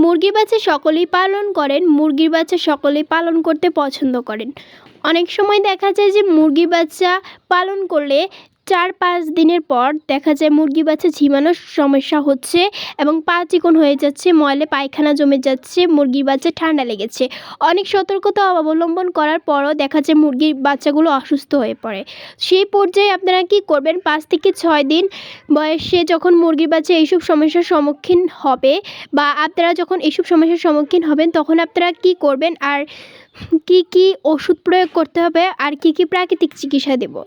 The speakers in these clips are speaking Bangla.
মুরগির বাচ্চা সকলেই পালন করেন, মুরগির বাচ্চা সকলেই পালন করতে পছন্দ করেন। অনেক সময় দেখা যায় যে মুরগির বাচ্চা পালন করলে 4-5 দিনের পর দেখা যায় মুরগির বাচ্চা ঝিমানোর সমস্যা হচ্ছে এবং পা চিকন হয়ে যাচ্ছে, ময়লা পায়খানা জমে যাচ্ছে, মুরগির বাচ্চা ঠান্ডা লেগেছে। অনেক সতর্কতা অবলম্বন করার পরও দেখা যায় মুরগির বাচ্চাগুলো অসুস্থ হয়ে পড়ে। সেই পর্যায়ে আপনারা কী করবেন, 5 থেকে 6 দিন বয়সে যখন মুরগির বাচ্চা এইসব সমস্যার সম্মুখীন হবে বা আপনারা যখন এইসব সমস্যার সম্মুখীন হবেন তখন আপনারা কী করবেন আর কি ওষুধ প্রয়োগ করতে হবে আর কি প্রাকৃতিক চিকিৎসা দেব।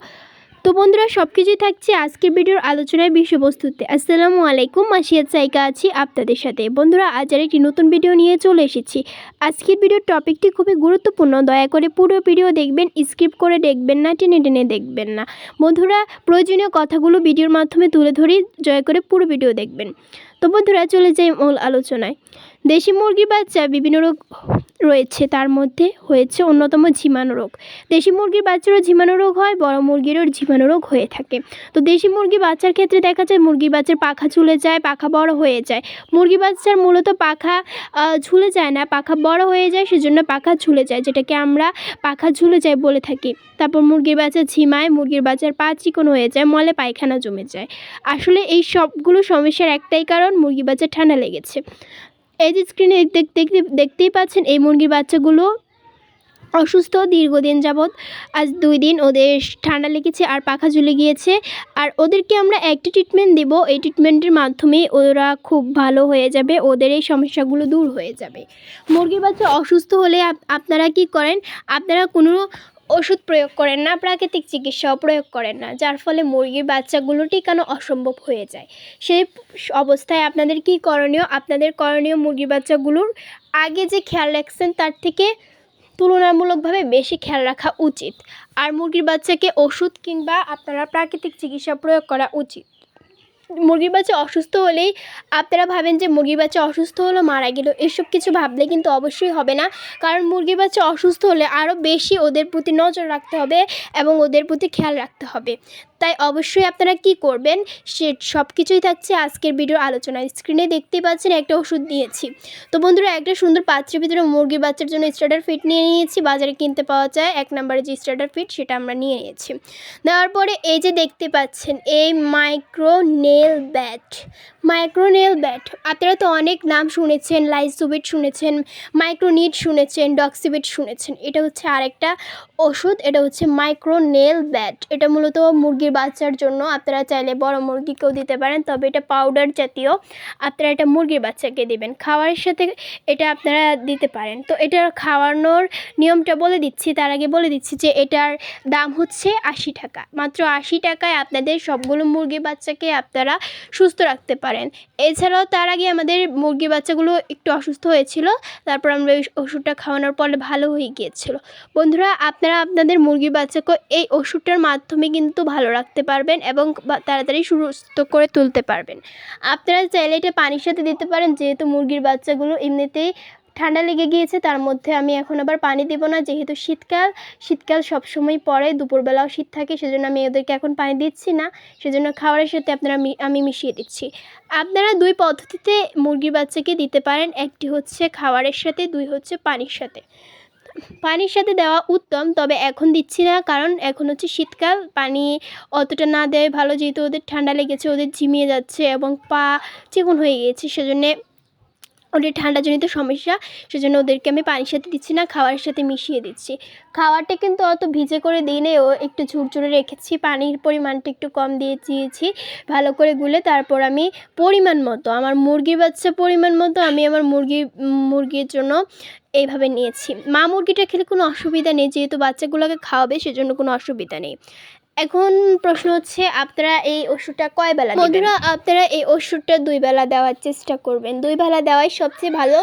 তো বন্ধুরা, সব কিছুই থাকছে আজকের ভিডিওর আলোচনার বিষয়বস্তুতে। আসসালামু আলাইকুম, মাসিয়াত সাইকা আছি আপনাদের সাথে। বন্ধুরা, আজ আর একটি নতুন ভিডিও নিয়ে চলে এসেছি। আজকের ভিডিওর টপিকটি খুবই গুরুত্বপূর্ণ, দয়া করে পুরো ভিডিও দেখবেন, স্কিপ করে দেখবেন না, টেনে দেখবেন না। বন্ধুরা, প্রয়োজনীয় কথাগুলো ভিডিওর মাধ্যমে তুলে ধরি, দয়া করে পুরো ভিডিও দেখবেন। তো বন্ধুরা, চলে যাই মূল আলোচনায়। দেশি মুরগির বাচ্চা বিভিন্ন রোগ রয়েছে, তার মধ্যে হয়েছে অন্যতম ঝিমানো রোগ। দেশি মুরগির বাচ্চারও ঝিমানো রোগ হয়, বড় মুরগিরও ঝিমানো রোগ হয়ে থাকে। তো দেশি মুরগির বাচ্চার ক্ষেত্রে দেখা যায় মুরগির বাচ্চার পাখা ঝুলে যায়, পাখা বড় হয়ে যায়। মুরগির বাচ্চার মূলত পাখা ঝুলে যায় না, পাখা বড় হয়ে যায়, সেজন্য পাখা ঝুলে যায়, যেটাকে আমরা পাখা ঝুলে যায় বলে থাকি। তারপর মুরগির বাচ্চা ঝিমায়, মুরগির বাচ্চার পা চিকন হয়ে যায়, মলে পায়খানা জমে যায়। আসলে এই সবগুলো সমস্যার একটাই কারণ, মুরগির বাচ্চা ঠান্ডা লেগেছে। এই যে স্ক্রিনে দেখতেই পাচ্ছেন, এই মুরগির বাচ্চাগুলো অসুস্থ দীর্ঘদিন যাবৎ। আজ 2 দিন ওদের ঠান্ডা লেগেছে আর পাখা ঝুলে গিয়েছে। আর ওদেরকে আমরা একটা ট্রিটমেন্ট দেব, এই ট্রিটমেন্টের মাধ্যমে ওরা খুব ভালো হয়ে যাবে, ওদের এই সমস্যাগুলো দূর হয়ে যাবে। মুরগির বাচ্চা অসুস্থ হলে আপনারা কি করেন, আপনারা কোনো ওষুধ প্রয়োগ করেন না, প্রাকৃতিক চিকিৎসাও প্রয়োগ করেন না, যার ফলে মুরগির বাচ্চাগুলো টিকানো অসম্ভব হয়ে যায়। সেই অবস্থায় আপনাদের কি করণীয়, আপনাদের করণীয় মুরগির বাচ্চাগুলোর আগে যে খেয়াল রাখছেন তার থেকে তুলনামূলকভাবে বেশি খেয়াল রাখা উচিত। আর মুরগির বাচ্চাকে ওষুধ কিংবা আপনারা প্রাকৃতিক চিকিৎসা প্রয়োগ করা উচিত। মুরগির বাচ্চা অসুস্থ হলেই আপনারা ভাবেন যে মুরগির বাচ্চা অসুস্থ হলো, মারা গেল, এসব কিছু ভাবলে কিন্তু অবশ্যই হবে না। কারণ মুরগির বাচ্চা অসুস্থ হলে আরও বেশি ওদের প্রতি নজর রাখতে হবে এবং ওদের প্রতি খেয়াল রাখতে হবে। তাই অবশ্যই আপনারা কি করবেন সে সব কিছুই থাকছে আজকের ভিডিওর আলোচনায়। স্ক্রিনে দেখতেই পাচ্ছেন একটা ওষুধ দিয়েছি। তো বন্ধুরা, একটা সুন্দর পাত্রের ভিতরে মুরগির বাচ্চার জন্য স্টার্টার ফিট নিয়ে নিয়েছি। বাজারে কিনতে পাওয়া যায় 1 নম্বরে যে স্টার্টার ফিট, সেটা আমরা নিয়ে নিয়েছি। নেওয়ার পরে এই যে দেখতে পাচ্ছেন এই মাইক্রো নেল ব্যাট, আপনারা তো অনেক নাম শুনেছেন, লাইসোবিট শুনেছেন, মাইক্রোনিট শুনেছেন, ডক্সিবিট শুনেছেন। এটা হচ্ছে আরেকটা ওষুধ, এটা হচ্ছে মাইক্রো নেল ব্যাট। এটা মূলত মুরগির বাচ্চার জন্য, আপনারা চাইলে বড় মুরগিকেও দিতে পারেন, তবে এটা পাউডার জাতীয়। আপনারা এটা মুরগির বাচ্চাকে দেবেন, খাওয়ারের সাথে এটা আপনারা দিতে পারেন। তো এটার খাওয়ানোর নিয়মটা বলে দিচ্ছি, তার আগে বলে দিচ্ছি যে এটার দাম হচ্ছে 80 টাকা। মাত্র 80 টাকায় আপনাদের সবগুলো মুরগির বাচ্চাকে আপনারা সুস্থ রাখতে পারেন। এছাড়াও তার আগে আমাদের মুরগির বাচ্চাগুলো একটু অসুস্থ হয়েছিল, তারপর আমরা এই ওষুধটা খাওয়ানোর পরে ভালো হয়ে গিয়েছিল। বন্ধুরা, আপনারা আপনাদের মুরগির বাচ্চাকে এই ওষুধটার মাধ্যমে কিন্তু ভালো রাখতে পারবেন এবং তাড়াতাড়ি সুস্থ করে তুলতে পারবেন। আপনারা চাইলে এটা পানির সাথে দিতে পারেন, যেহেতু মুরগির বাচ্চাগুলো এমনিতেই ঠান্ডা লেগে গিয়েছে, তার মধ্যে আমি এখন আবার পানি দেবো না, যেহেতু শীতকাল সবসময় পরে, দুপুরবেলাও শীত থাকে, সেজন্য আমি ওদেরকে এখন পানি দিচ্ছি না, সেজন্য খাবারের সাথে আমি মিশিয়ে দিচ্ছি। আপনারা 2 পদ্ধতিতে মুরগির বাচ্চাকে দিতে পারেন, একটি হচ্ছে খাবারের সাথে, 2 হচ্ছে পানির সাথে। পানির সাথে দেওয়া উত্তম, তবে এখন দিচ্ছি না, কারণ এখন হচ্ছে শীতকাল, পানি অতটা না দেওয়াই ভালো, যেহেতু ওদের ঠান্ডা লেগেছে, ওদের ঝিমিয়ে যাচ্ছে এবং পা চিকন হয়ে গিয়েছে, সেজন্যে ওদের ঠান্ডাজনিত সমস্যা, সেজন্য ওদেরকে আমি পানির সাথে দিচ্ছি না, খাওয়ারের সাথে মিশিয়ে দিচ্ছি। খাওয়ারটা কিন্তু অত ভিজে করে দিই নেই, ও একটু ঝুরঝুরে রেখেছি, পানির পরিমাণটা একটু কম দিয়েছি, ভালো করে গুলে তারপর আমি পরিমাণ মতো, আমার মুরগির বাচ্চা পরিমাণ মতো আমি আমার মুরগির জন্য এইভাবে নিয়েছি। মা মুরগিটা খেলে কোনো অসুবিধা নেই, যেহেতু বাচ্চাগুলোকে খাওয়াবে, সেজন্য কোনো অসুবিধা নেই। এখন প্রশ্ন হচ্ছে, আপনারা এই ওষুধটা কয় বেলা দেবেন? বন্ধুরা, আপনারা এই ওষুধটা 2 বেলা দেওয়ার চেষ্টা করবেন, 2 বেলা দেওয়াই সবচেয়ে ভালো।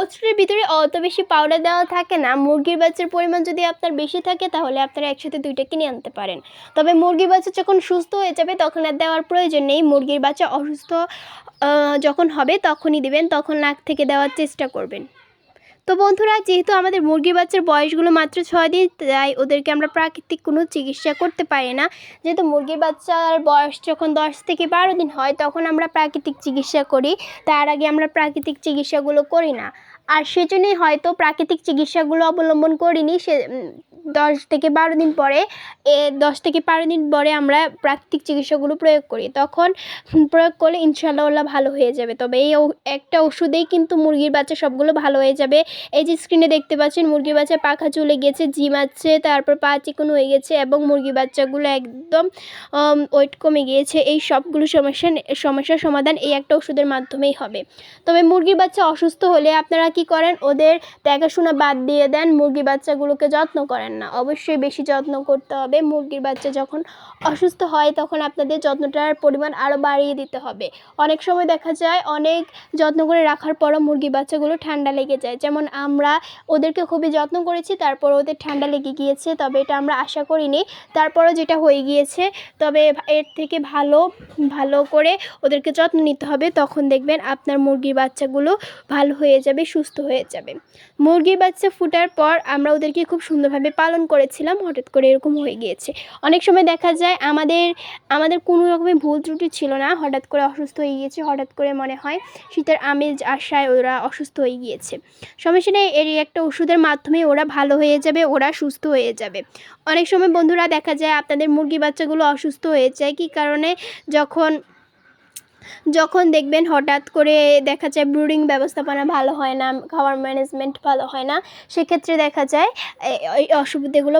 ওষুধের ভিতরে অত বেশি পাউডার দেওয়া থাকে না, মুরগির বাচ্চার পরিমাণ যদি আপনার বেশি থাকে তাহলে আপনারা একসাথে 2টা কিনে আনতে পারেন। তবে মুরগির বাচ্চা যখন সুস্থ হয়ে যাবে তখন আর দেওয়ার প্রয়োজন নেই। মুরগির বাচ্চা অসুস্থ যখন হবে তখনই দিবেন, তখন নাক থেকে দেওয়ার চেষ্টা করবেন। তো বন্ধুরা, যেহেতু আমাদের মুরগির বাচ্চার বয়সগুলো মাত্র 6 দিন, তাই ওদেরকে আমরা প্রাকৃতিক কোনো চিকিৎসা করতে পারি না। যেহেতু মুরগির বাচ্চার বয়স যখন 10 থেকে 12 দিন হয় তখন আমরা প্রাকৃতিক চিকিৎসা করি, তার আগে আমরা প্রাকৃতিক চিকিৎসাগুলো করি না। আর সেজন্যই হয়তো প্রাকৃতিক চিকিৎসাগুলো অবলম্বন করিনি। 10 থেকে 12 দিন পরে 10 থেকে 12 দিন পরে আমরা প্রাকৃতিক চিকিৎসাগুলো প্রয়োগ করি। তখন প্রয়োগ করলে ইনশাআল্লাহ ওরা ভালো হয়ে যাবে। তবে এই একটা ওষুধেই কিন্তু মুরগির বাচ্চা সবগুলো ভালো হয়ে যাবে। এই যে স্ক্রিনে দেখতে পাচ্ছেন মুরগির বাচ্চার পাখা চলে গেছে, ঝিমাচ্ছে, তারপর পা চিকন হয়ে গেছে এবং মুরগির বাচ্চাগুলো একদম ওয়েট কমে গিয়েছে। এই সবগুলো সমস্যার সমাধান এই একটা ওষুধের মাধ্যমেই হবে। তবে মুরগির বাচ্চা অসুস্থ হলে আপনারা কি করেন? ওদের দেখাশোনা বাদ দিয়ে দেন, মুরগির বাচ্চাগুলোকে যত্ন করেন না। অবশ্যই বেশি যত্ন করতে হবে। মুরগির বাচ্চা যখন অসুস্থ হয় তখন আপনাদের যত্নটার পরিমাণ আরও বাড়িয়ে দিতে হবে। অনেক সময় দেখা যায় অনেক যত্ন করে রাখার পরও মুরগির বাচ্চাগুলো ঠান্ডা লেগে যায়। যেমন আমরা ওদেরকে খুবই যত্ন করেছি, তারপর ওদের ঠান্ডা লেগে গিয়েছে, তবে এটা আমরা আশা করিনি। তারপরও যেটা হয়ে গিয়েছে, তবে এর থেকে ভালো করে ওদেরকে যত্ন নিতে হবে। তখন দেখবেন আপনার মুরগির বাচ্চাগুলো ভালো হয়ে যাবে, সুস্থ হয়ে যাবে। মুরগির বাচ্চা ফোটার পর আমরা ওদেরকে খুব সুন্দরভাবে পালন করেছিলাম, হঠাৎ করে এরকম হয়ে গিয়েছে। অনেক সময় দেখা যায় আমাদের কোনো রকমের ভুল ত্রুটি ছিল না, হঠাৎ করে অসুস্থ হয়ে গিয়েছে। হঠাৎ করে মনে হয় শীতের আমেজ আসায় ওরা অসুস্থ হয়ে গিয়েছে। সমস্যা নেই, এর একটা ওষুধের মাধ্যমে ওরা ভালো হয়ে যাবে, ওরা সুস্থ হয়ে যাবে। অনেক সময় বন্ধুরা দেখা যায় আপনাদের মুরগির বাচ্চাগুলো অসুস্থ হয়ে যায় কী কারণে? যখন দেখবেন হঠাৎ করে দেখা যায় ব্রুডিং ব্যবস্থাপনা ভালো হয় না, খাওয়ার ম্যানেজমেন্ট ভালো হয় না, সেক্ষেত্রে দেখা যায় এই অসুবিধাগুলো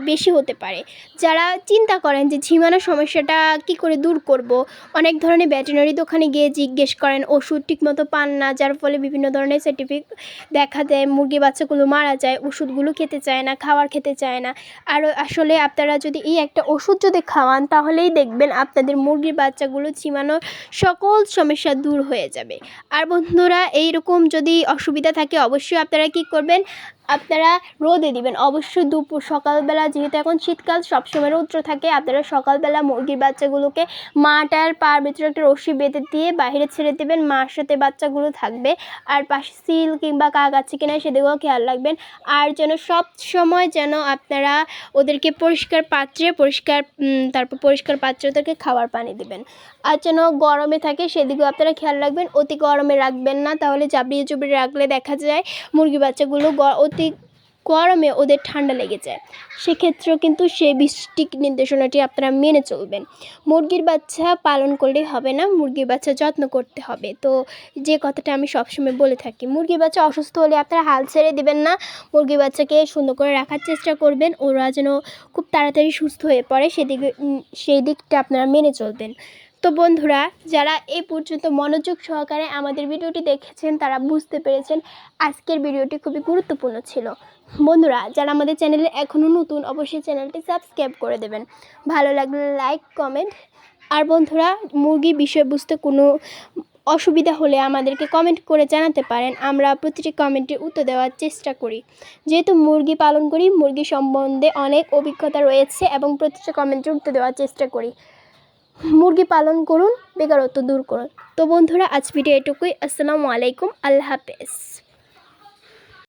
বেশি হতে পারে। যারা চিন্তা করেন যে ঝিমানোর সমস্যাটা কী করে দূর করব, অনেক ধরনের ভেটেরিনারি দোকানে গিয়ে জিজ্ঞেস করেন, ওষুধ ঠিকমতো পান না, যার ফলে বিভিন্ন ধরনের সার্টিফিকেট দেখা দেয়, মুরগি বাচ্চাগুলো মারা যায়, ওষুধগুলো খেতে চায় না, খাবার খেতে চায় না। আর আসলে আপনারা যদি এই একটা ওষুধ যদি খাওয়ান তাহলেই দেখবেন আপনাদের মুরগির বাচ্চাগুলো ঝিমানোর সকল সমস্যা দূর হয়ে যাবে। আর বন্ধুরা, এইরকম যদি অসুবিধা থাকে অবশ্যই আপনারা কি করবেন? আপনারা রোদে দিবেন। অবশ্যই সকালবেলা, যেহেতু এখন শীতকাল সবসময় রৌদ্র থাকে, আপনারা সকালবেলা মুরগির বাচ্চাগুলোকে মাটার পার ভিতরে একটা রশ্মি বেঁধে দিয়ে বাইরে ছেড়ে দেবেন। মার সাথে বাচ্চাগুলো থাকবে, আর পাশে সিল কিংবা কাক আছে কিনা সেদিকেও খেয়াল রাখবেন। আর যেন সব সময় যেন আপনারা ওদেরকে পরিষ্কার পাত্রে ওদেরকে খাবার পানি দেবেন। আর যেন গরমে থাকে সেদিকেও আপনারা খেয়াল রাখবেন। অতি গরমে রাখবেন না, তাহলে জাবড়িয়ে চুবড়িয়ে রাখলে দেখা যায় মুরগি বাচ্চাগুলো অতি গরমে ওদের ঠান্ডা লেগে যায়। সেক্ষেত্রেও কিন্তু সেই সঠিক নির্দেশনাটি আপনারা মেনে চলবেন। মুরগির বাচ্চা পালন করলেই হবে না, মুরগির বাচ্চা যত্ন করতে হবে। তো যে কথাটা আমি সবসময় বলে থাকি, মুরগির বাচ্চা অসুস্থ হলে আপনারা হাল ছেড়ে দেবেন না, মুরগির বাচ্চাকে সুন্দর করে রাখার চেষ্টা করবেন, ওরা যেন খুব তাড়াতাড়ি সুস্থ হয়ে পড়ে সেই দিকটা আপনারা মেনে চলবেন। তো বন্ধুরা, যারা এই পর্যন্ত মনোযোগ সহকারে আমাদের ভিডিওটি দেখেছেন তারা বুঝতে পেরেছেন আজকের ভিডিওটি খুবই গুরুত্বপূর্ণ ছিল। বন্ধুরা, যারা আমাদের চ্যানেলে এখনও নতুন, অবশ্যই চ্যানেলটি সাবস্ক্রাইব করে দেবেন। ভালো লাগলে লাইক, কমেন্ট। আর বন্ধুরা, মুরগি বিষয় বুঝতে কোনো অসুবিধা হলে আমাদেরকে কমেন্ট করে জানাতে পারেন, আমরা প্রতিটি কমেন্টের উত্তর দেওয়ার চেষ্টা করি। যেহেতু মুরগি পালন করি, মুরগি সম্বন্ধে অনেক অভিজ্ঞতা রয়েছে এবং প্রতিটি কমেন্টের উত্তর দেওয়ার চেষ্টা করি। মুরগি পালন করুন, বেকারত্ব দূর করুন। তো বন্ধুরা, আজ ভিডিও এটুকুই। আসসালামু আলাইকুম, আল্লাহ হাফেজ।